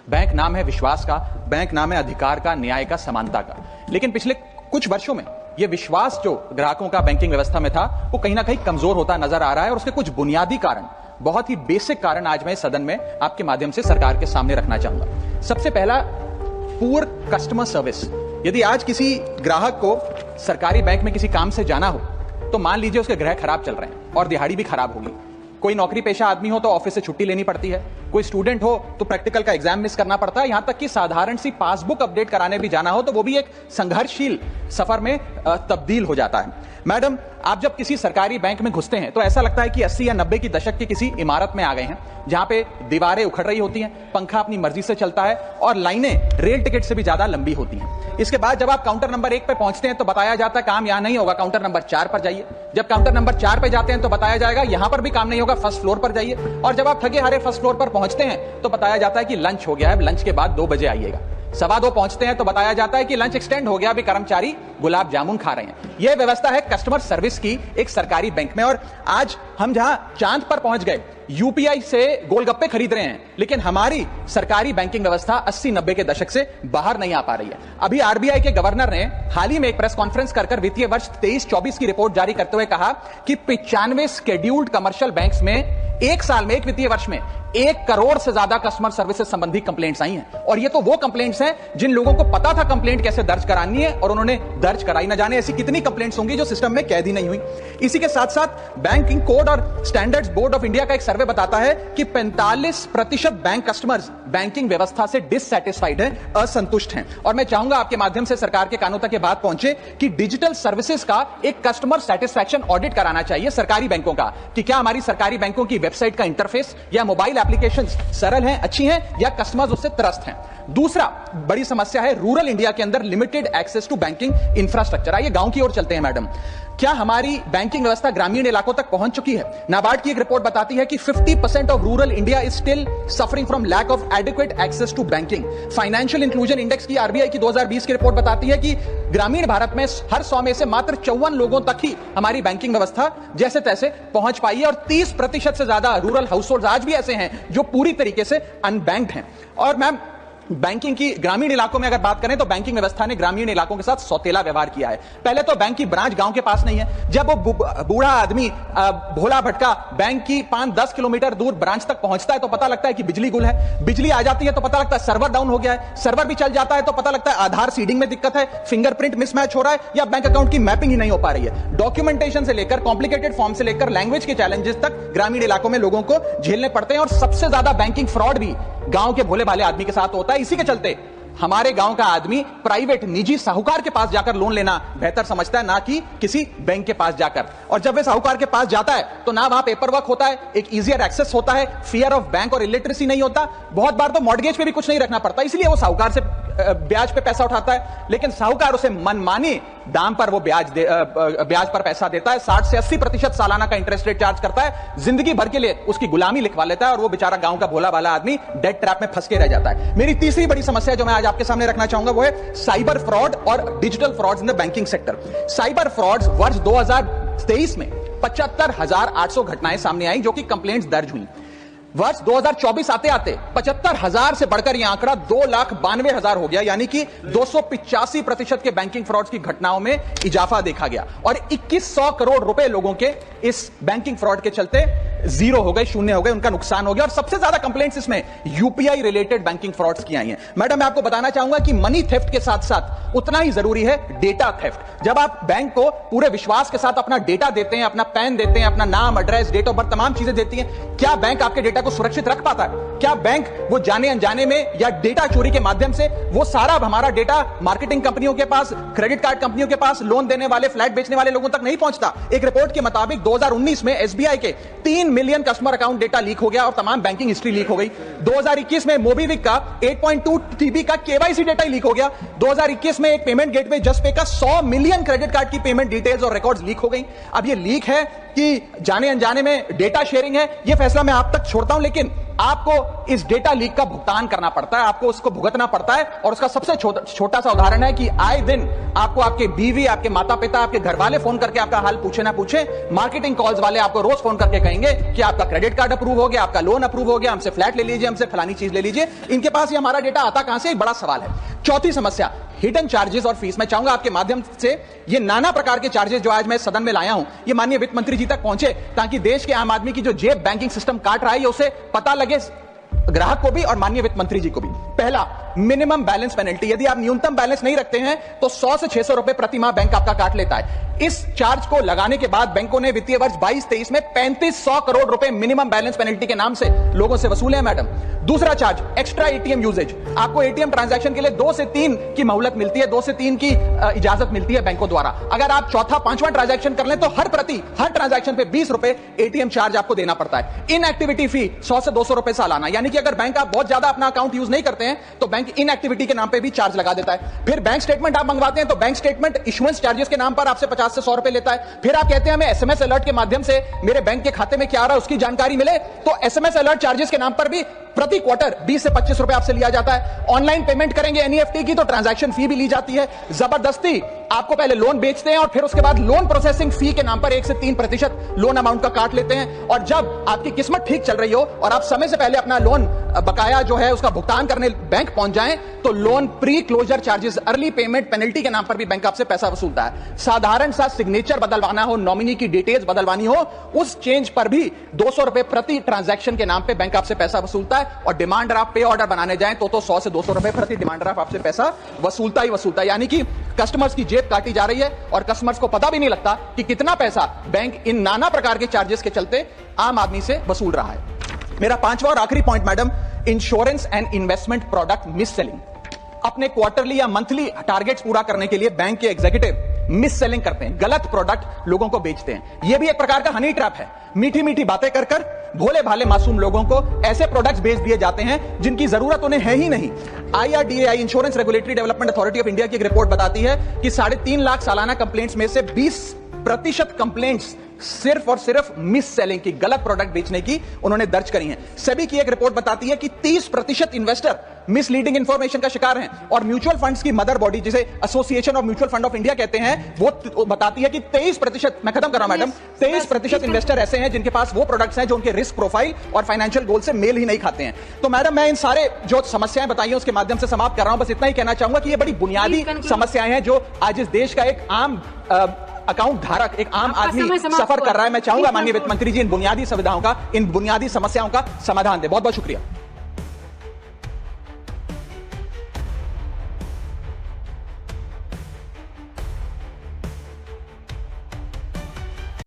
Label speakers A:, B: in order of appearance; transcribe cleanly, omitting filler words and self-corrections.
A: Bank नाम है विश्वास का, बैंक नाम है अधिकार का, न्याय का, समानता का। लेकिन पिछले कुछ वर्षों में यह विश्वास जो ग्राहकों का बैंकिंग व्यवस्था में था वो कहीं ना कहीं कमजोर होता नजर आ रहा है और उसके कुछ बुनियादी कारण, बहुत ही बेसिक कारण आज मैं सदन में आपके माध्यम से सरकार के सामने रखना चाहूंगा। सबसे पहला, पुअर कस्टमर सर्विस। यदि आज किसी ग्राहक को सरकारी बैंक में किसी काम से जाना हो तो मान लीजिए उसके ग्रह खराब चल रहे हैं और दिहाड़ी भी खराब होगी। कोई नौकरी पेशा आदमी हो तो ऑफिस से छुट्टी लेनी पड़ती है, कोई स्टूडेंट हो तो प्रैक्टिकल का एग्जाम मिस करना पड़ता है, यहां तक कि साधारण सी पासबुक अपडेट कराने भी जाना हो तो वो भी एक संघर्षशील सफर में तब्दील हो जाता है। मैडम, आप जब किसी सरकारी बैंक में घुसते हैं तो ऐसा लगता है कि 80 या 90 की दशक की किसी इमारत में आ गए हैं, जहां पे दीवारें उखड़ रही होती हैं, पंखा अपनी मर्जी से चलता है और लाइनें रेल टिकट से भी ज्यादा लंबी होती हैं। इसके बाद जब आप काउंटर नंबर 1 पे पहुंचते हैं तो बताया जाता है काम यहां नहीं होगा, काउंटर नंबर 4 पर जाइए। जब काउंटर नंबर 4 पे जाते हैं तो बताया जाएगा यहां पर भी काम नहीं होगा, फर्स्ट फ्लोर पर जाइए। और जब आप थके हारे फर्स्ट फ्लोर पर पहुंचते हैं तो बताया जाता है कि लंच हो गया है, लंच के बाद 2 बजे आइएगा। 2:15 पहुंचते हैं तो बताया जाता है कि लंच एक्सटेंड हो गया, अभी कर्मचारी गुलाब जामुन खा रहे हैं। यह व्यवस्था है कस्टमर सर्विस की एक सरकारी बैंक में। और आज हम जहां चांद पर पहुंच गए, यूपीआई से गोलगप्पे खरीद रहे हैं, लेकिन हमारी सरकारी बैंकिंग व्यवस्था 80-90 के दशक से बाहर नहीं आ पा रही है। अभी आरबीआई के गवर्नर ने हाल ही में एक प्रेस कॉन्फ्रेंस कर वित्तीय वर्ष 23-24 की रिपोर्ट जारी करते हुए कहा कि 95 शेड्यूल्ड कमर्शियल बैंक्स में एक साल में, एक वित्तीय वर्ष में 1 करोड़ से ज्यादा कस्टमर सर्विसेज संबंधी कंप्लेंट्स आई हैं। और ये तो वो कंप्लेंट्स हैं जिन लोगों को पता था कंप्लेंट कैसे दर्ज करानी है और उन्होंने दर्ज कराई। न जाने ऐसी कितनी कंप्लेंट्स होंगी जो सिस्टम में कैद ही नहीं हुई। इसी के साथ साथ बैंकिंग कोड और स्टैंडर्ड्स बोर्ड ऑफ इंडिया का एक सर्वे बताता है कि 45% बैंक कस्टमर्स बैंकिंग व्यवस्था से डिससैटिस्फाइड है, असंतुष्ट हैं। और मैं चाहूंगा आपके माध्यम से सरकार के कानों तक ये बात पहुंचे कि डिजिटल सर्विसेज का एक कस्टमर सेटिस्फैक्शन ऑडिट कराना चाहिए सरकारी बैंकों का, कि क्या हमारी सरकारी बैंकों की वेबसाइट का इंटरफेस या मोबाइल एप्लीकेशंस सरल हैं, अच्छी हैं, या कस्टमर्स उससे त्रस्त हैं। दूसरा बड़ी समस्या है रूरल इंडिया के अंदर limited access to banking infrastructure. आइए गांव की ओर चलते हैं। मैडम, क्या हमारी बैंकिंग व्यवस्था ग्रामीण इलाकों तक पहुंच चुकी है? नाबार्ड की एक रिपोर्ट बताती है कि 50% of rural India is still suffering from lack of adequate access to banking. Financial inclusion index की आरबीआई की 2020 की रिपोर्ट बताती है कि ग्रामीण भारत में हर 100 में से मात्र 54 लोगों तक ही हमारी बैंकिंग व्यवस्था जैसे तैसे पहुंच पाई है और 30% से ज्यादा रूरल हाउसहोल्ड आज भी ऐसे हैं जो पूरी तरीके से अनबैंक्ड हैं। और मैम, बैंकिंग की ग्रामीण इलाकों में अगर बात करें तो बैंकिंग व्यवस्था ने ग्रामीण इलाकों के साथ सौतेला व्यवहार किया है। पहले तो बैंक की ब्रांच गांव के पास नहीं है। जब वो बूढ़ा आदमी भोला भटका बैंक की 5-10 किलोमीटर दूर ब्रांच तक पहुंचता है तो पता लगता है कि बिजली गुल है। बिजली आ जाती है तो पता लगता है सर्वर डाउन हो गया है। सर्वर भी चल जाता है तो पता लगता है आधार सीडिंग में दिक्कत है, फिंगरप्रिंट मिसमैच हो रहा है या बैंक अकाउंट की मैपिंग ही नहीं हो पा रही है। डॉक्यूमेंटेशन से लेकर कॉम्प्लिकेटेड फॉर्म से लेकर लैंग्वेज के चैलेंजेस तक ग्रामीण इलाकों में लोगों को झेलने पड़ते हैं। और सबसे ज्यादा बैंकिंग फ्रॉड भी गांव के भोले भाले आदमी के साथ होता है। इसी के चलते हमारे गांव का आदमी प्राइवेट निजी साहूकार के पास जाकर लोन लेना बेहतर समझता है, ना कि किसी बैंक के पास जाकर। और जब वे साहूकार के पास जाता है तो ना वहां पेपर वर्क होता है, एक इजियर एक्सेस होता है, फियर ऑफ बैंक और इलिटरेसी नहीं होता। बहुत बार तो मॉर्गेज पे भी कुछ नहीं रखना पड़ता, इसलिए वो साहूकार से ब्याज पे पैसा उठाता है। लेकिन साहूकार उसे मनमानी दाम पर वो ब्याज पर पैसा देता है। 60 से 80% सालाना का इंटरेस्ट रेट चार्ज करता है। जिंदगी भर के लिए उसकी गुलामी लिखवा लेता है और वो बेचारा गांव का भोला भाला आदमी डेट ट्रैप में फंस के रह जाता है। मेरी तीसरी बड़ी समस्या जो मैं आज आपके सामने रखना चाहूंगा वो है साइबर फ्रॉड और digital frauds in the banking sector. Cyber frauds वर्ष 2023 में 75,800 घटनाएं सामने आई जो कि कंप्लेंट्स दर्ज हुई। वर्ष 2024 आते आते 75,000 से बढ़कर यह आंकड़ा 2,92,000 हो गया, यानी कि 285% के बैंकिंग फ्रॉड्स की घटनाओं में इजाफा देखा गया। और 2100 करोड़ रुपए लोगों के इस बैंकिंग फ्रॉड के चलते जीरो हो गए, शून्य हो गए, उनका नुकसान हो गया। और सबसे ज्यादा कंप्लेंट्स इसमें यूपीआई रिलेटेड बैंकिंग फ्रॉड्स की आई हैं। मैडम, मैं आपको बताना चाहूंगा कि मनी थेफ्ट के साथ साथ उतना ही जरूरी है डेटा थेफ्ट। जब आप बैंक को पूरे विश्वास के साथ अपना डेटा देते हैं, अपना पैन देते हैं, अपना नाम, एड्रेस, डेट ऑफ बर्थ, तमाम चीजें देती हैं, क्या बैंक आपके डेटा को सुरक्षित रख पाता है? क्या बैंक वो जाने अनजाने में या डेटा चोरी के माध्यम से वो सारा हमारा डेटा मार्केटिंग कंपनियों के पास, क्रेडिट कार्ड कंपनियों के पास, लोन देने वाले, फ्लैट बेचने वाले लोगों तक नहीं पहुंचता? एक रिपोर्ट के मुताबिक 2019 में एसबीआई के 3 million customer account data leak हो गया और तमाम बैंकिंग हिस्ट्री लीक हो गई। 2021 में मोबीविक का 8.2 TB का केवाईसी डेटा लीक हो गया। 2021 में एक पेमेंट गेटवे जस्टपे का 100 मिलियन क्रेडिट कार्ड की पेमेंट डिटेल्स और रिकॉर्ड्स लीक हो गई। अब ये लीक है कि जाने अनजाने में डेटा शेयरिंग है, ये फैसला मैं आप तक छोड़ता हूं, लेकिन आपको इस डेटा लीक का भुगतान करना पड़ता है, आपको उसको भुगतना पड़ता है। और उसका सबसे छोटा सा उदाहरण है कि आए दिन आपको आपके बीवी, आपके माता पिता, आपके घर वाले फोन करके आपका हाल पूछे ना पूछे, मार्केटिंग कॉल्स वाले आपको रोज फोन करके कहेंगे कि आपका क्रेडिट कार्ड अप्रूव हो गया, आपका लोन अप्रूव हो गया, हमसे फ्लैट ले लीजिए, हमसे फलानी चीज ले लीजिए। इनके पास ये हमारा डेटा आता कहां से, एक बड़ा सवाल है। चौथी समस्या, हिडन चार्जेस और फीस। मैं चाहूंगा आपके माध्यम से ये नाना प्रकार के चार्जेस जो आज मैं सदन में लाया हूं, ये माननीय वित्त मंत्री जी तक पहुंचे, ताकि देश के आम आदमी की जो जेब बैंकिंग सिस्टम काट रहा है, ये उसे पता लगे, ग्राहक को भी और माननीय वित्त मंत्री जी को भी। पहला, मिनिमम बैलेंस पेनल्टी। यदि आप न्यूनतम बैलेंस नहीं रखते हैं तो 100 से 600 रुपए प्रति माह बैंक आपका काट लेता है। इस चार्ज को लगाने के बाद बैंकों ने वित्तीय वर्ष 22-23 में 3500 करोड़ रुपए मिनिमम बैलेंस पेनल्टी के नाम से लोगों से वसूले हैं मैडम। दूसरा चार्ज, एक्स्ट्रा एटीएम यूजेज। आपको एटीएम ट्रांजैक्शन के लिए 2 से 3 की मोहलत मिलती है, 2 से 3 की इजाजत मिलती है बैंकों द्वारा। अगर आप चौथा पांचवा ट्रांजैक्शन कर लें तो हर ट्रांजैक्शन पे 20 रुपए एटीएम चार्ज आपको देना पड़ता है। इनएक्टिविटी फी 100 से 200 रुपए सालाना, यानी कि अगर बैंक आप बहुत ज्यादा अपना अकाउंट यूज नहीं करते हैं तो बैंक इनएक्टिविटी के नाम पे भी चार्ज लगा देता है। फिर बैंक स्टेटमेंट आप मंगवाते हैं तो बैंक स्टेटमेंट इशुएंस चार्जेस के नाम पर आपसे 50 से 100 रुपए लेता है। फिर आप कहते हैं हमें एसएमएस अलर्ट के माध्यम से मेरे बैंक के खाते में क्या आ रहा है उसकी जानकारी मिले, तो एसएमएस अलर्ट चार्जेस के नाम पर भी प्रति क्वार्टर 20 से 25 रुपए आपसे लिया जाता है। ऑनलाइन पेमेंट करेंगे एनईएफटी की तो ट्रांजैक्शन फी भी ली जाती है। जबरदस्ती आपको पहले लोन बेचते हैं और फिर उसके बाद लोन प्रोसेसिंग फी के नाम पर 1 से 3% लोन अमाउंट का काट लेते हैं। और जब आपकी किस्मत ठीक चल रही हो और आप समय से पहले अपना लोन बकाया जो है उसका भुगतान करने बैंक पहुंच जाएं तो loan pre closure charges, early payment penalty के नाम पर भी बैंक आपसे पैसा वसूलता है। साधारण सा सिग्नेचर बदलवाना हो, नॉमिनी की डिटेल्स बदलवानी हो, उस चेंज पर भी 200 रुपए प्रति ट्रांजैक्शन के नाम पे बैंक आपसे पैसा वसूलता है। और डिमांड ड्राफ्ट पे ऑर्डर बनाने जाएं तो 100 से 200 रुपए प्रति डिमांड ड्राफ्ट आपसे पैसा वसूलता ही वसूलता है। यानी कि कस्टमर्स की जेब काटी जा रही है और कस्टमर्स को पता भी नहीं लगता कि कितना पैसा बैंक इन नाना प्रकार के चार्जेस के चलते आम आदमी से वसूल रहा है। मेरा पांचवा और आखिरी point madam, insurance and investment product miss selling. अपने क्वार्टरली या मंथली टारगेट्स पूरा करने के लिए बैंक के एग्जीक्यूटिव मिस सेलिंग करते हैं, गलत प्रोडक्ट लोगों को बेचते हैं। यह भी एक प्रकार का हनी ट्रैप है। मीठी मीठी बातें कर कर भोले भाले मासूम लोगों को ऐसे प्रोडक्ट्स बेच दिए जाते हैं जिनकी जरूरत उन्हें है ही नहीं। IRDAI, insurance regulatory development authority of India की एक रिपोर्ट बताती है कि 3.5 लाख सालाना कंप्लेंट्स में से 20% कंप्लेंट्स सिर्फ और सिर्फ मिस सेलिंग की, गलत प्रोडक्ट बेचने की उन्होंने दर्ज करी हैं। सेबी की एक रिपोर्ट बताती है कि 30% इन्वेस्टर मिसलीडिंग इंफॉर्मेशन का शिकार हैं। और म्यूचुअल फंड्स की मदर बॉडी, जिसे association of mutual fund of India कहते हैं, वो बताती है कि 23%, मैं खत्म कर रहा हूं मैडम, 23% इन्वेस्टर ऐसे हैं जिनके पास वो प्रोडक्ट्स हैं जो उनके रिस्क प्रोफाइल और फाइनेंशियल गोल से मेल ही नहीं खाते हैं। तो मैडम, मैं इन सारे जो समस्याएं बताई हैं उसके माध्यम से समाप्त कर रहा हूं। बस इतना ही कहना चाहूंगा कि ये बड़ी बुनियादी समस्याएं हैं जो आज इस देश का एक आम अकाउंट धारक, एक आम आदमी सफर कर रहा है। मैं चाहूंगा माननीय वित्त मंत्री जी इन बुनियादी सुविधाओं का, इन बुनियादी समस्याओं का समाधान दे। बहुत बहुत शुक्रिया।